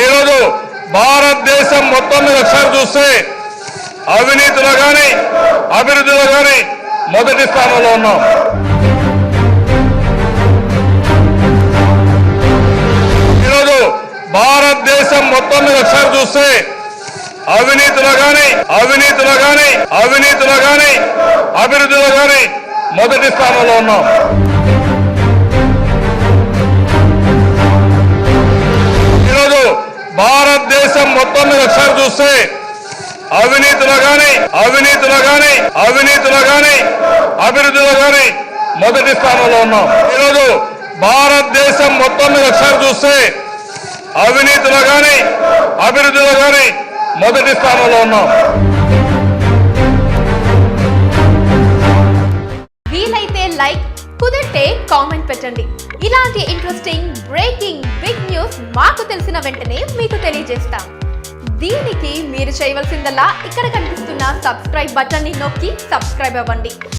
ఈరోజు భారతదేశం మొత్తం మీద ఒకసారి చూస్తే అవినీతిలో కానీ అభివృద్ధిలో కానీ మొదటి స్థానంలో ఉన్నాం. ఈరోజు భారతదేశం మొత్తం మీద ఒకసారి చూస్తే అవినీతిలో కానీ అభివృద్ధిలో కానీ మొదటి స్థానంలో ఉన్నాం. ఈరోజు భారతదేశం మొత్తం మీద ఒకసారి చూస్తే అవినీతిలో కానీ అభివృద్ధిలో కానీ మొదటి స్థానంలో ఉన్నాం. ఈరోజు భారతదేశం మొత్తం మీద ఒకసారి చూస్తే అవినీతిలో కానీ అభివృద్ధిలో కానీ మొదటి స్థానంలో ఉన్నాం. వీలైతే లైక్, కుదిరితే కామెంట్ పెట్టండి. ఇలాంటి ఇంట్రెస్టింగ్ బ్రేకింగ్ బిగ్ న్యూస్ మాకు తెలిసిన వెంటనే మీకు తెలియజేస్తాం. దీనికి మీరు చేయవలసిందల్లా ఇక్కడ కనిపిస్తున్న సబ్స్క్రైబ్ బటన్ ని నొక్కి సబ్స్క్రైబ్ అవ్వండి.